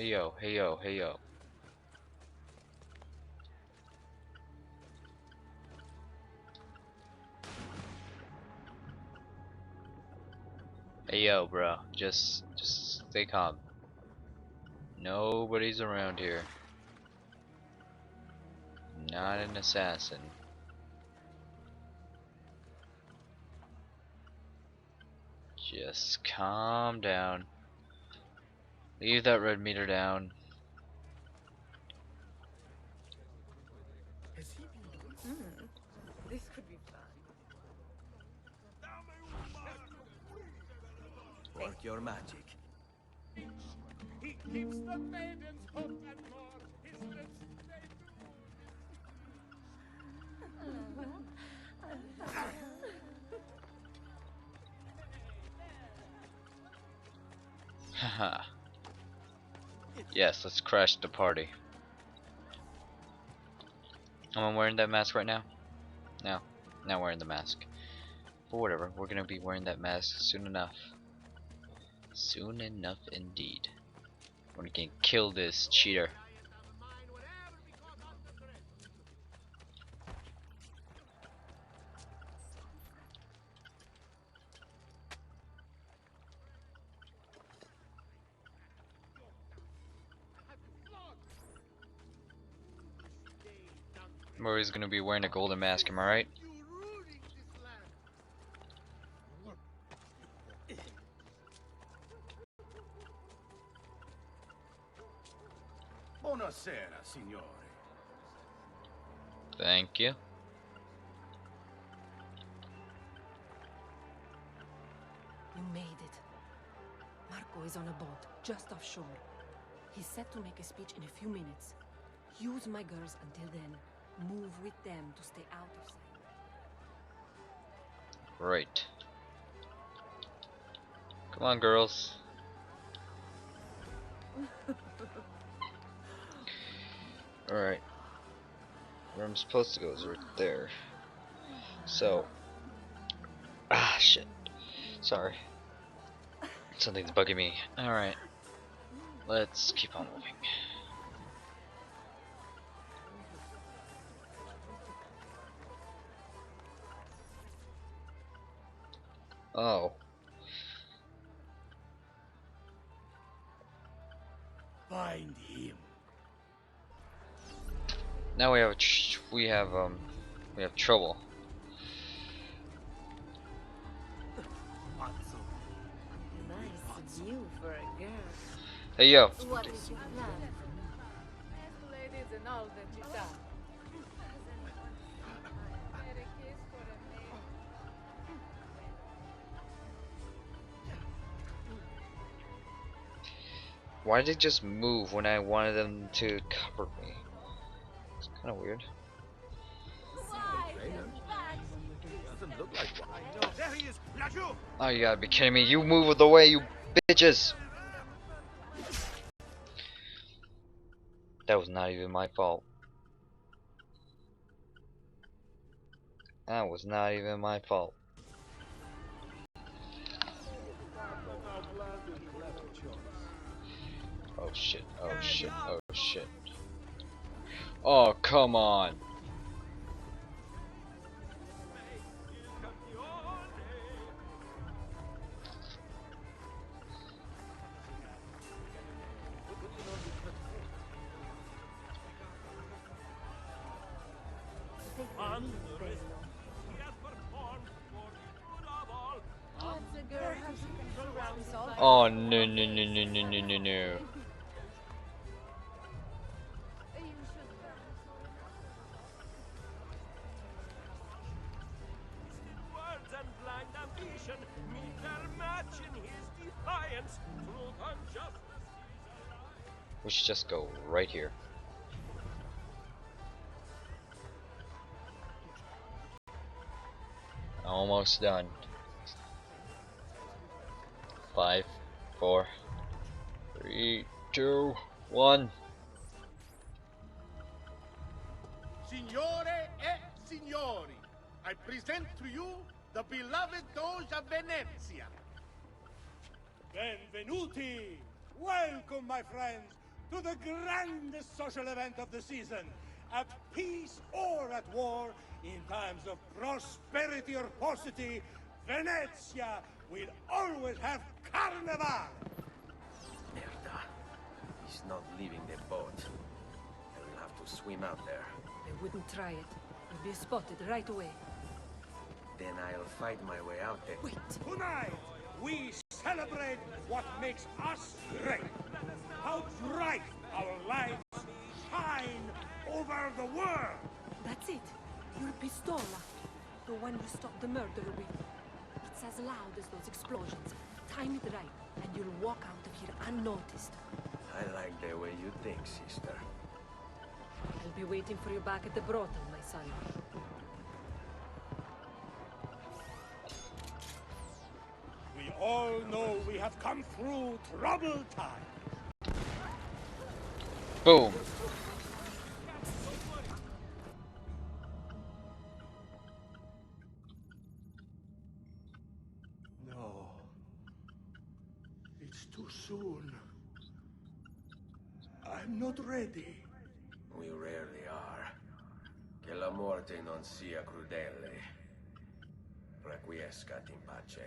Hey yo, hey yo, hey yo. Hey yo, bro. Just stay calm. Nobody's around here. Not an assassin. Just calm down. Leave that red meter down. This could be fun. Work your magic. He keeps the maidens hot and more. His lips they Haha. Yes, let's crash the party. Am I wearing that mask right now? No, not wearing the mask. But whatever, we're gonna be wearing that mask soon enough. Soon enough indeed. We're gonna kill this cheater. Murray's gonna be wearing a golden mask, am I right? Buonasera, signore. Thank you. You made it. Marco is on a boat, just offshore. He's set to make a speech in a few minutes. Use my girls until then. Move with them to stay out of sight. Right. Come on, girls. Alright. Where I'm supposed to go is right there. So. Ah, shit. Sorry. Something's bugging me. Alright. Let's keep on moving. Oh. Find him. Now we have trouble. Nice view for a girl. Hey yo. What is your plan? ladies and all the città. Why did they just move when I wanted them to cover me? It's kind of weird. Doesn't look like one. There he is. Lajo! Oh, you gotta be kidding me. You move the way, you bitches. That was not even my fault. That was not even my fault. Oh shit, oh shit, oh shit. Oh, come on. Oh no no no no no no no no. Words and blind ambition meet their match in his defiance. Truth and justice. We should just go right here. Almost done. 5, 4, 3, 2, 1. Signore e signori, I present to you the beloved Doge of Venezia. Benvenuti! Welcome, my friends! to the grandest social event of the season. At peace or at war, in times of prosperity or paucity, Venezia will always have Carnival! Merda. He's not leaving the boat. I will have to swim out there. I wouldn't try it. We'll be spotted right away. Then I'll fight my way out there. Wait! Tonight, we celebrate what makes us great. How bright our lights shine over the world. That's it. Your pistola. The one you stopped the murderer with. It's as loud as those explosions. Time it right, and you'll walk out of here unnoticed. I like the way you think, sister. I'll be waiting for you back at the brothel, my son. We all know we have come through troubled times. Boom. No. It's too soon. I'm not ready. We rarely are. Che la morte non sia crudele. Requiescat in pace.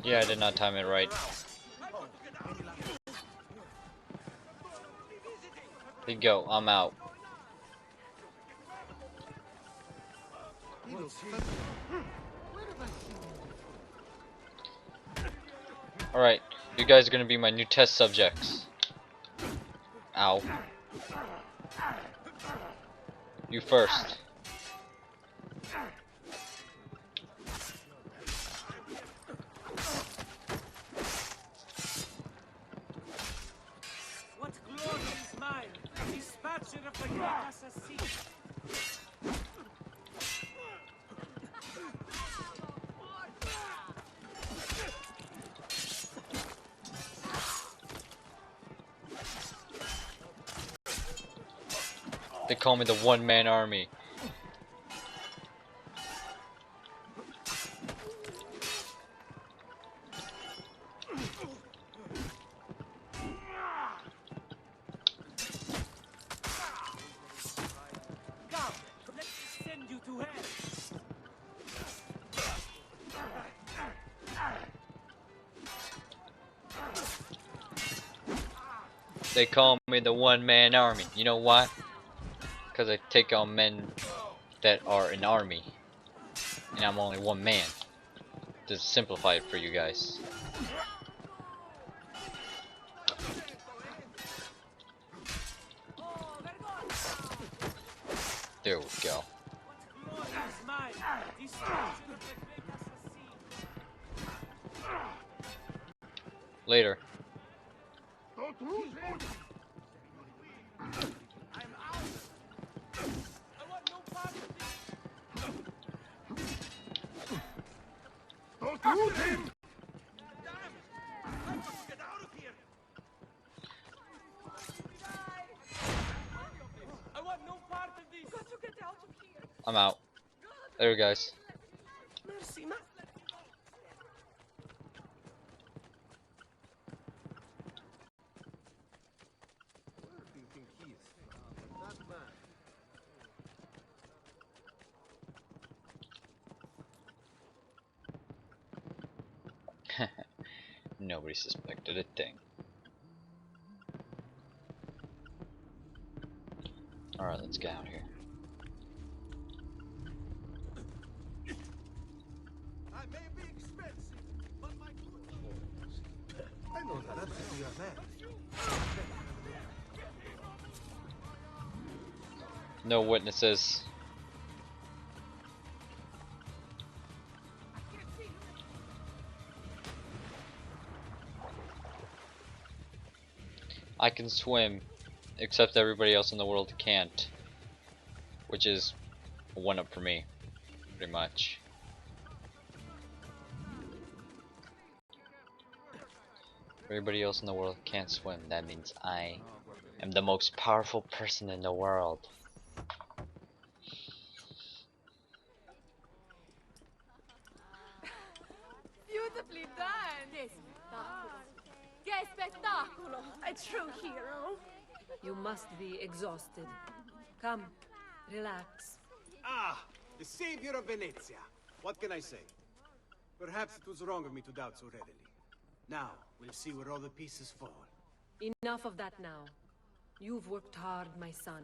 Yeah, I did not time it right. There you go, I'm out. Alright, you guys are gonna be my new test subjects. Ow. You first. What glory is mine, dispatcher of the great assassin. They call me the one-man army. Come, let me send you to hell. They call me the one-man army. You know why? Because I take on men that are an army. And I'm only one man. To simplify it for you guys. There we go. What glory is mine, dispatcher of the great assassin. Later. I want no part of this. Don't lose him! I want to get out of here. I want no part of this. Got to get out of here. I'm out. Later, guys. Mercy, ma. Where do you think he is? That man. Nobody suspected a thing. Alright, let's get out of here. I may be expensive, but my I know that. That's your man. No witnesses. I can swim, except everybody else in the world can't. Which is a one up for me, pretty much. Everybody else in the world can't swim. That means I am the most powerful person in the world. Beautifully done. Yes. spettacolo! A true hero. You must be exhausted. Come, relax. Ah, the savior of Venezia. What can I say? Perhaps it was wrong of me to doubt so readily. Now, we'll see where all the pieces fall. Enough of that now. You've worked hard, my son.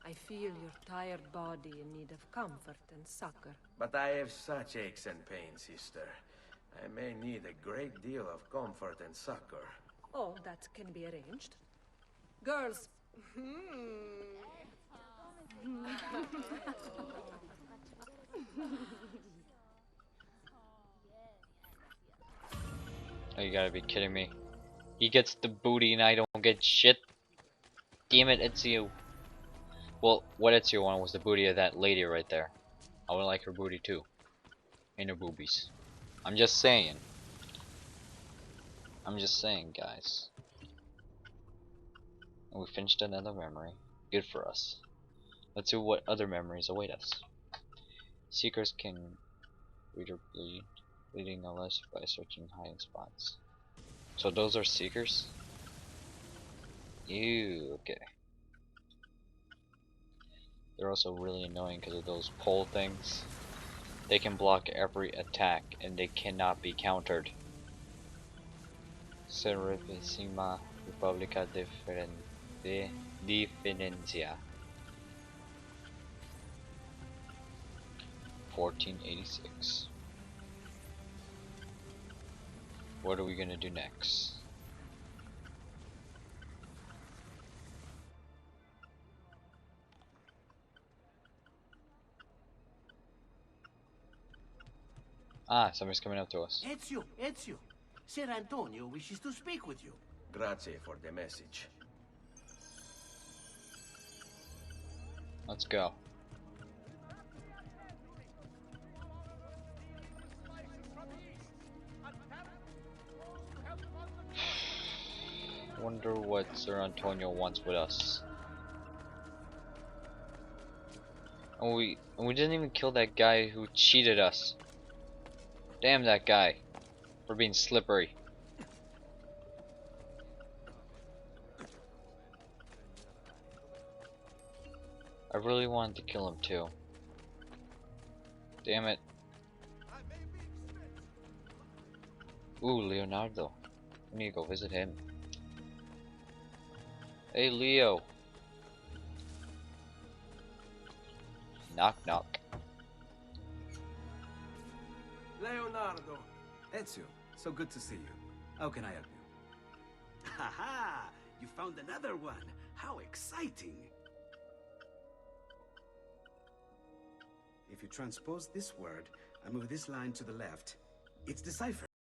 I feel your tired body in need of comfort and succor. But I have such aches and pains, sister. I may need a great deal of comfort and succor. Oh, that can be arranged. Girls. Oh, you gotta be kidding me. He gets the booty and I don't get shit. Damn it, Ezio. Well, what Ezio wanted was the booty of that lady right there. I would like her booty too. And her boobies. I'm just saying. I'm just saying, guys. And we finished another memory. Good for us. Let's see what other memories await us. Seekers can read or bleed, leading a list by searching hiding spots. So those are seekers? Ew, okay. They're also really annoying because of those pole things. They can block every attack and they cannot be countered. Servísima República Diferencia. 1486. What are we gonna do next? Ah, somebody's coming up to us. Ezio. Ser Antonio wishes to speak with you. Grazie for the message. Let's go. Wonder what Sir Antonio wants with us. And we didn't even kill that guy who cheated us. Damn that guy for being slippery. I really wanted to kill him too. Damn it. Ooh, Leonardo. We need to go visit him. Hey, Leo. Knock knock. Leonardo. Ezio, so good to see you. How can I help you? Haha! You found another one. How exciting! If you transpose this word and move this line to the left, it's deciphered.